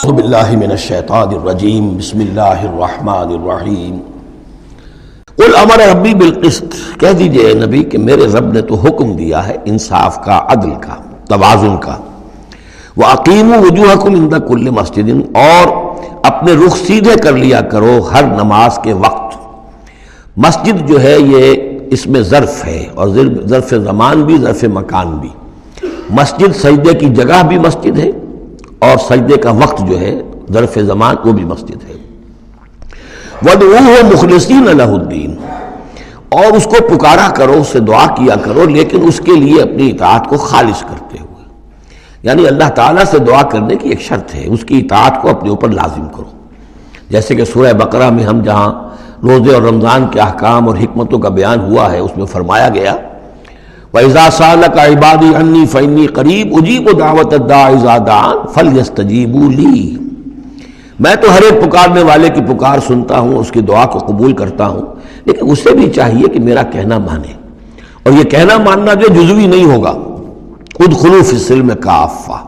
اعوذ باللہ من الشیطان الرجیم بسم اللہ الرحمن الرحیم قل امر ربی بالقسط، کہہ دیجئے اے نبی کہ میرے رب نے تو حکم دیا ہے انصاف کا، عدل کا، توازن کا۔ وَأَقِيمُوا وُجُوهَكُمْ عِنْدَ كُلِّ مَسْجِدٍ، اور اپنے رخ سیدھے کر لیا کرو ہر نماز کے وقت۔ مسجد جو ہے یہ اس میں ظرف ہے، اور ظرف زمان بھی ظرف مکان بھی۔ مسجد سجدے کی جگہ بھی مسجد ہے، اور سجدے کا وقت جو ہے ظرف زمان وہ بھی مسجد ہے۔ وَادْعُوهُ مُخْلِصِينَ لَهُ الدِّينَ، اور اس کو پکارا کرو، اس سے دعا کیا کرو، لیکن اس کے لیے اپنی اطاعت کو خالص کرتے ہوئے۔ یعنی اللہ تعالیٰ سے دعا کرنے کی ایک شرط ہے، اس کی اطاعت کو اپنے اوپر لازم کرو۔ جیسے کہ سورہ بقرہ میں ہم جہاں روزے اور رمضان کے احکام اور حکمتوں کا بیان ہوا ہے، اس میں فرمایا گیا وَإِذَا سَأَلَكَ عِبَادِي عَنِّي فَإِنِّي قَرِيبٌ أُجِيبُ دَعْوَةَ الدَّاعِ إِذَا دَعَانِ فَلْيَسْتَجِيبُوا لِي، میں تو ہر ایک پکارنے والے کی پکار سنتا ہوں، اس کی دعا کو قبول کرتا ہوں، لیکن اسے بھی چاہیے کہ میرا کہنا مانے، اور یہ کہنا ماننا جو جزوی نہیں ہوگا۔ ادخلوا فی السلم کافہ،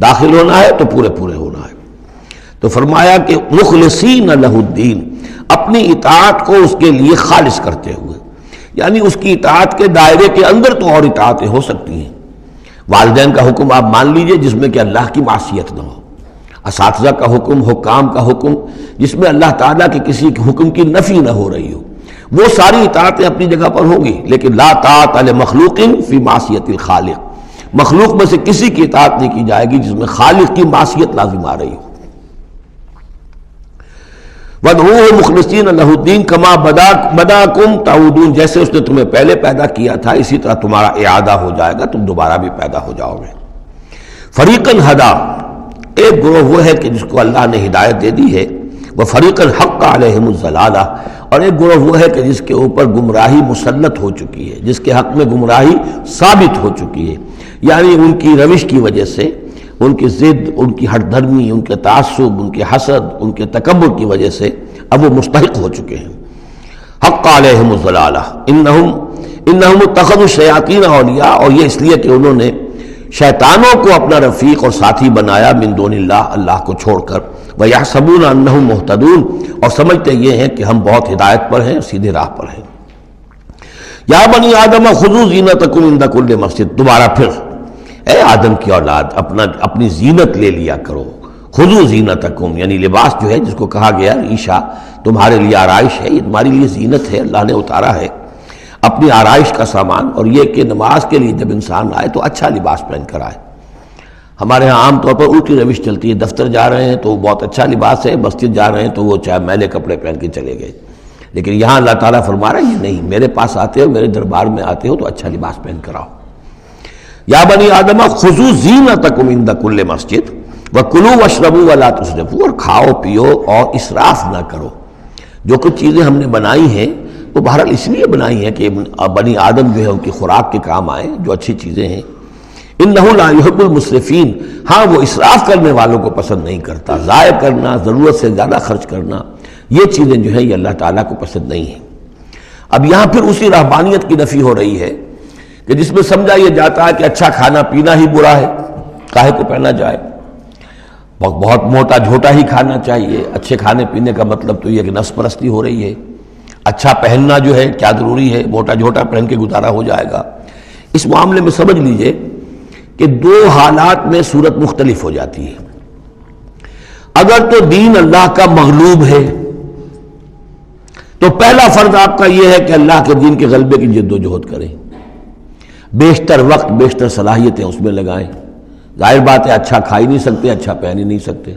داخل ہونا ہے تو پورے پورے ہونا ہے۔ تو فرمایا کہ مخلصین لہ الدین، اپنی اطاعت کو اس کے لیے خالص کرتے ہوئے، یعنی اس کی اطاعت کے دائرے کے اندر تو اور اطاعتیں ہو سکتی ہیں۔ والدین کا حکم آپ مان لیجئے جس میں کہ اللہ کی معصیت نہ ہو، اساتذہ کا حکم، حکام کا حکم جس میں اللہ تعالیٰ کے کسی حکم کی نفی نہ ہو رہی ہو، وہ ساری اطاعتیں اپنی جگہ پر ہوں گی، لیکن لا طاعۃ لمخلوق فی معصیت الخالق، مخلوق میں سے کسی کی اطاعت نہیں کی جائے گی جس میں خالق کی معصیت لازم آ رہی ہو۔ وَادْعُوهُ مُخْلِصِينَ لَهُ الدِّينَ كَمَا بَدَأَكُمْ تَعُودُونَ، جیسے اس نے تمہیں پہلے پیدا کیا تھا اسی طرح تمہارا اعادہ ہو جائے گا، تم دوبارہ بھی پیدا ہو جاؤ گے۔ فَرِيقًا هَدَىٰ، ایک گروہ وہ ہے کہ جس کو اللہ نے ہدایت دے دی ہے، وَفَرِيقًا حَقَّ عَلَيْهِمُ الضَّلَالَةُ، اور ایک گروہ وہ ہے کہ جس کے اوپر گمراہی مسلط ہو چکی ہے، جس کے حق میں گمراہی ثابت ہو چکی ہے، یعنی ان کی روش کی وجہ سے، ان کی ضد، ان کی ہٹ دھرمی، ان کے تعصب، ان کے حسد، ان کے تکبر کی وجہ سے اب وہ مستحق ہو چکے ہیں۔ حق علیہم الضلالہ انہم اتخذوا الشیاطین اولیاء، اور یہ اس لیے کہ انہوں نے شیطانوں کو اپنا رفیق اور ساتھی بنایا من دون اللہ، اللہ کو چھوڑ کر، ویحسبون انہم مہتدون، اور سمجھتے یہ ہیں کہ ہم بہت ہدایت پر ہیں، سیدھے راہ پر ہیں۔ یا بنی آدم خذوا زینتکم عند کل مسجد، دوبارہ پھر اے آدم کی اولاد اپنی زینت لے لیا کرو۔ خذوا زینتکم یعنی لباس جو ہے جس کو کہا گیا ریشہ تمہارے لیے آرائش ہے، یہ تمہاری لیے زینت ہے، اللہ نے اتارا ہے اپنی آرائش کا سامان، اور یہ کہ نماز کے لیے جب انسان آئے تو اچھا لباس پہن کر آئے۔ ہمارے ہاں عام طور پر الٹی روش چلتی ہے، دفتر جا رہے ہیں تو بہت اچھا لباس ہے، مسجد جا رہے ہیں تو وہ چاہے میلے کپڑے پہن کے چلے گئے، لیکن یہاں اللہ تعالیٰ فرما رہا ہے یہ نہیں، میرے پاس آتے ہو، میرے دربار میں آتے ہو تو اچھا لباس پہن کر آؤ۔ یا بنی آدم خذوا زینتکم عند کل مسجد وکلوا واشربوا ولا تسرفوا، اور کھاؤ پیو اور اسراف نہ کرو۔ جو کچھ چیزیں ہم نے بنائی ہیں وہ بہرحال اس لیے بنائی ہیں کہ بنی آدم جو ہے ان کی خوراک کے کام آئیں، جو اچھی چیزیں ہیں۔ انہ لا یحب المسرفین، ہاں وہ اسراف کرنے والوں کو پسند نہیں کرتا، ضائع کرنا، ضرورت سے زیادہ خرچ کرنا، یہ چیزیں جو ہیں یہ اللہ تعالیٰ کو پسند نہیں ہیں۔ اب یہاں پھر اسی رہبانیت کی نفی ہو رہی ہے کہ جس میں سمجھا یہ جاتا ہے کہ اچھا کھانا پینا ہی برا ہے، کاہے کو پہنا جائے، بہت موٹا جھوٹا ہی کھانا چاہیے۔ اچھے کھانے پینے کا مطلب تو یہ کہ نفس پرستی ہو رہی ہے۔ اچھا پہننا جو ہے کیا ضروری ہے، موٹا جھوٹا پہن کے گزارا ہو جائے گا۔ اس معاملے میں سمجھ لیجئے کہ دو حالات میں صورت مختلف ہو جاتی ہے۔ اگر تو دین اللہ کا مغلوب ہے تو پہلا فرض آپ کا یہ ہے کہ اللہ کے دین کے غلبے کی جد و جہد کریں، بیشتر وقت بیشتر صلاحیتیں اس میں لگائیں۔ ظاہر بات ہے اچھا کھا ہی نہیں سکتے، اچھا پہن ہی نہیں سکتے،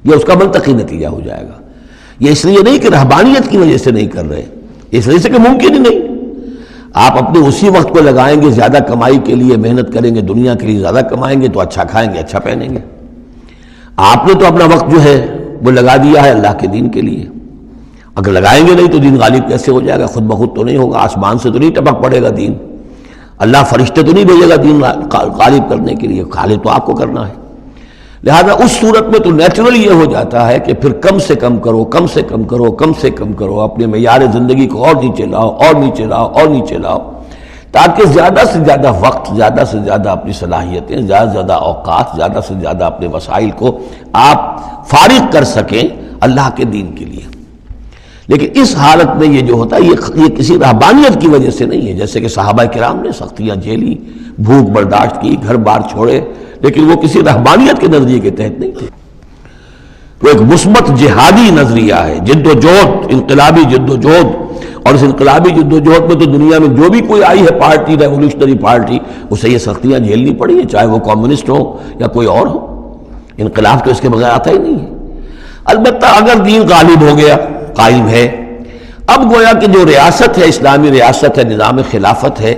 یہ اس کا منطقی نتیجہ ہو جائے گا۔ یہ اس لیے نہیں کہ رہبانیت کی وجہ سے نہیں کر رہے، اس وجہ سے کہ ممکن ہی نہیں۔ آپ اپنے اسی وقت کو لگائیں گے زیادہ کمائی کے لیے، محنت کریں گے دنیا کے لیے، زیادہ کمائیں گے تو اچھا کھائیں گے، اچھا پہنیں گے۔ آپ نے تو اپنا وقت جو ہے وہ لگا دیا ہے اللہ کے دین کے لیے، اگر لگائیں گے نہیں تو دین غالب کیسے ہو جائے گا؟ خود بخود تو نہیں ہوگا، آسمان سے تو نہیں ٹپک پڑے گا دین، اللہ فرشتے تو نہیں بھیجے گا دین غالب کرنے کے لیے، غالب تو آپ کو کرنا ہے۔ لہذا اس صورت میں تو نیچرل یہ ہو جاتا ہے کہ پھر کم سے کم کرو، کم سے کم کرو، کم سے کم کرو، اپنے معیار زندگی کو اور نیچے لاؤ اور نیچے لاؤ اور نیچے لاؤ، تاکہ زیادہ سے زیادہ وقت، زیادہ سے زیادہ اپنی صلاحیتیں، زیادہ سے زیادہ اوقات، زیادہ سے زیادہ اپنے وسائل کو آپ فارغ کر سکیں اللہ کے دین کے لیے۔ لیکن اس حالت میں یہ جو ہوتا ہے یہ کسی رہبانیت کی وجہ سے نہیں ہے، جیسے کہ صحابہ کرام نے سختیاں جھیلی، بھوک برداشت کی، گھر بار چھوڑے، لیکن وہ کسی رہبانیت کے نظریے کے تحت نہیں تھے۔ وہ ایک مثبت جہادی نظریہ ہے، جد و جہد، انقلابی جد و جہد، اور اس انقلابی جد و جہد میں تو دنیا میں جو بھی کوئی آئی ہے پارٹی، ریولوشنری پارٹی، اسے یہ سختیاں جھیلنی پڑی ہیں، چاہے وہ کمیونسٹ ہو یا کوئی اور ہو۔ انقلاب تو اس کے بغیر آتا ہی نہیں ہے۔ البتہ اگر دین غالب ہو گیا، قائم ہے، اب گویا کہ جو ریاست ہے، اسلامی ریاست ہے، نظام خلافت ہے،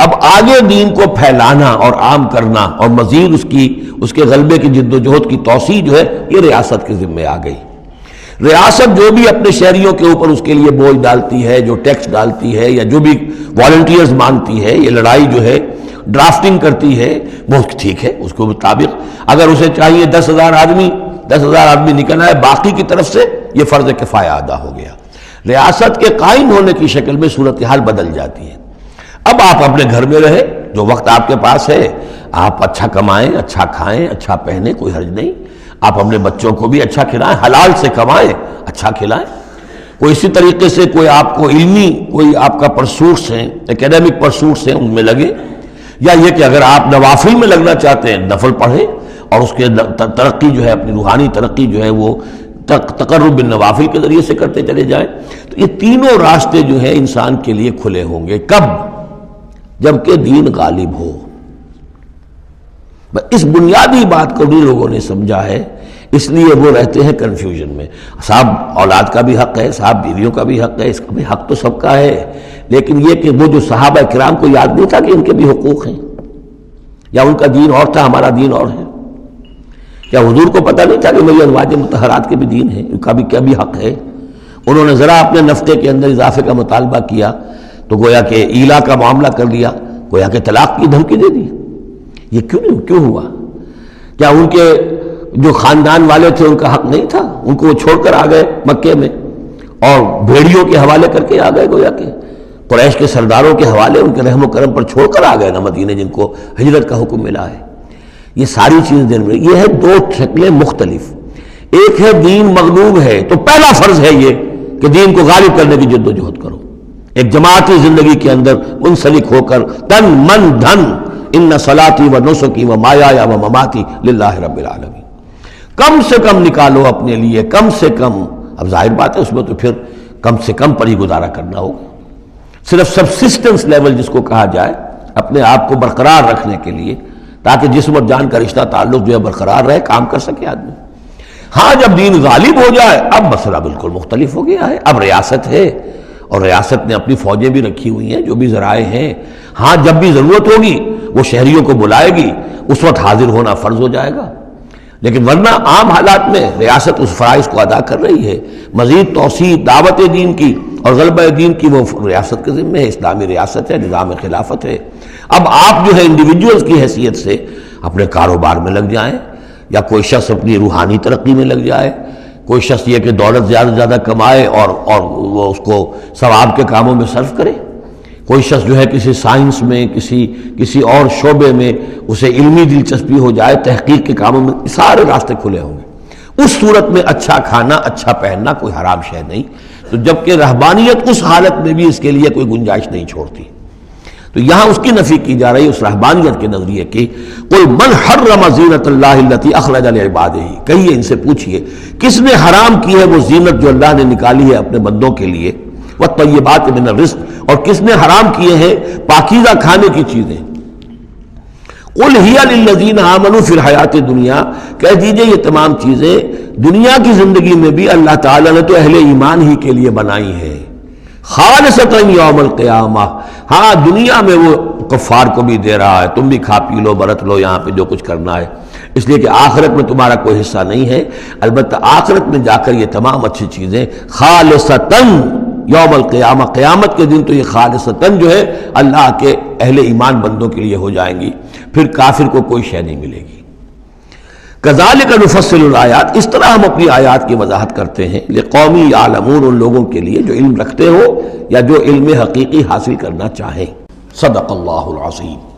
اب آگے دین کو پھیلانا اور عام کرنا اور مزید اس کے غلبے کی جد و جہد کی توسیع جو ہے یہ ریاست کے ذمے آ گئی۔ ریاست جو بھی اپنے شہریوں کے اوپر اس کے لیے بوجھ ڈالتی ہے، جو ٹیکس ڈالتی ہے، یا جو بھی والنٹیئرز مانتی ہے، یہ لڑائی جو ہے ڈرافٹنگ کرتی ہے، وہ ٹھیک ہے، اس کے مطابق اگر اسے چاہیے 10,000 آدمی نکل آئے، باقی کی طرف سے یہ فرض کفایہ ادا ہو گیا۔ ریاست کے قائم ہونے کی شکل میں صورتحال بدل جاتی ہے۔ اب آپ اپنے گھر میں رہے، جو وقت آپ کے پاس ہے آپ اچھا کمائیں، اچھا کھائیں، اچھا پہنیں، کوئی حرج نہیں۔ آپ اپنے بچوں کو بھی اچھا کھلائیں، حلال سے کمائیں، اچھا کھلائیں۔ کوئی اسی طریقے سے کوئی آپ کو علمی کوئی آپ کا پرسوٹس ہیں، ایکیڈیمک پرسوٹس ہیں، ان میں لگے، یا یہ کہ اگر آپ نوافل میں لگنا چاہتے ہیں نفل پڑھیں اور اس کے ترقی جو ہے، اپنی روحانی ترقی جو ہے وہ تقرب بالنوافل کے ذریعے سے کرتے چلے جائیں۔ تو یہ تینوں راستے جو ہیں انسان کے لیے کھلے ہوں گے۔ کب؟ جبکہ دین غالب ہو۔ اس بنیادی بات کو بھی لوگوں نے سمجھا ہے، اس لیے وہ رہتے ہیں کنفیوژن میں۔ صاحب اولاد کا بھی حق ہے، صاحب بیویوں کا بھی حق ہے، اس کا بھی حق تو سب کا ہے، لیکن یہ کہ وہ جو صحابہ کرام کو یاد نہیں تھا کہ ان کے بھی حقوق ہیں، یا ان کا دین اور تھا، ہمارا دین اور ہے؟ کیا حضور کو پتہ نہیں تھا کہ میری ازواج مطہرات کے بھی دین ہے، ان کا بھی کیا بھی حق ہے؟ انہوں نے ذرا اپنے نفقے کے اندر اضافے کا مطالبہ کیا تو گویا کہ ایلا کا معاملہ کر لیا، گویا کہ طلاق کی دھمکی دے دی۔ یہ کیوں ہوا؟ کیا ان کے جو خاندان والے تھے ان کا حق نہیں تھا؟ ان کو وہ چھوڑ کر آ گئے مکے میں اور بھیڑیوں کے حوالے کر کے آ گئے، گویا کہ قریش کے سرداروں کے حوالے ان کے رحم و کرم پر چھوڑ کر آ گئے نا مدینے، جن کو ہجرت کا حکم ملا ہے۔ یہ ساری چیزیں دین میں، یہ ہے دو شکلیں مختلف۔ ایک ہے دین مغلوب ہے تو پہلا فرض ہے یہ کہ دین کو غالب کرنے کی جد و جہد کرو، ایک جماعتی زندگی کے اندر منسلک ہو کر تن من دھن، ان صلاتی و نسکی و مایایا و مماتی للہ رب العالمین، کم سے کم نکالو اپنے لیے، کم سے کم۔ اب ظاہر بات ہے اس میں تو پھر کم سے کم پر ہی گزارا کرنا ہوگا، صرف سبسسٹنس لیول جس کو کہا جائے، اپنے آپ کو برقرار رکھنے کے لیے، تاکہ جسم اور جان کا رشتہ تعلق جو ہے برقرار رہے، کام کر سکے آدمی۔ ہاں جب دین غالب ہو جائے اب مسئلہ بالکل مختلف ہو گیا ہے، اب ریاست ہے اور ریاست نے اپنی فوجیں بھی رکھی ہوئی ہیں، جو بھی ذرائع ہیں۔ ہاں جب بھی ضرورت ہوگی وہ شہریوں کو بلائے گی، اس وقت حاضر ہونا فرض ہو جائے گا، لیکن ورنہ عام حالات میں ریاست اس فرائض کو ادا کر رہی ہے۔ مزید توسیع دعوت دین کی اور غلبہ دین کی وہ ریاست کے ذمہ ہے، اسلامی ریاست ہے، نظام خلافت ہے۔ اب آپ جو ہے انڈیویجولز کی حیثیت سے اپنے کاروبار میں لگ جائیں، یا کوئی شخص اپنی روحانی ترقی میں لگ جائے، کوئی شخص یہ کہ دولت زیادہ سے زیادہ کمائے اور وہ اس کو ثواب کے کاموں میں صرف کرے، کوئی شخص جو ہے کسی سائنس میں، کسی اور شعبے میں اسے علمی دلچسپی ہو جائے، تحقیق کے کاموں میں، سارے راستے کھلے ہوں گے۔ اس صورت میں اچھا کھانا، اچھا پہننا کوئی حرام شے نہیں، تو جبکہ رہبانیت اس حالت میں بھی اس کے لیے کوئی گنجائش نہیں چھوڑتی، تو یہاں اس کی نفی کی جا رہی ہے، اس رہبانیت کے نظریے کی۔ قل من حرم زینت اللہ التی اخرج لعبادہ، کہیے ان سے پوچھئے کس نے حرام کی ہے وہ زینت جو اللہ نے نکالی ہے اپنے بندوں کے لیے، والطیبات من الرزق، اور کس نے حرام کیے ہیں پاکیزہ کھانے کی چیزیں۔ قل ہی للذین آمنوا فی الحیات الدنیا، کہہ دیجئے یہ تمام چیزیں دنیا کی زندگی میں بھی اللہ تعالیٰ نے تو اہل ایمان ہی کے لیے بنائی ہے، خالصۃ یوم القیامہ۔ ہاں دنیا میں وہ کفار کو بھی دے رہا ہے، تم بھی کھا پی لو، برت لو یہاں پہ جو کچھ کرنا ہے، اس لیے کہ آخرت میں تمہارا کوئی حصہ نہیں ہے، البتہ آخرت میں جا کر یہ تمام اچھی چیزیں خالصتاً یوم القیامہ، قیامت کے دن تو یہ خالصتاً جو ہے اللہ کے اہل ایمان بندوں کے لیے ہو جائیں گی، پھر کافر کو کوئی شے نہیں ملے گی۔ کذالک نفصل الآیات، اس طرح ہم اپنی آیات کی وضاحت کرتے ہیں، لقوم یعلمون، ان لوگوں کے لیے جو علم رکھتے ہو یا جو علم حقیقی حاصل کرنا چاہیں۔ صدق اللہ العظیم.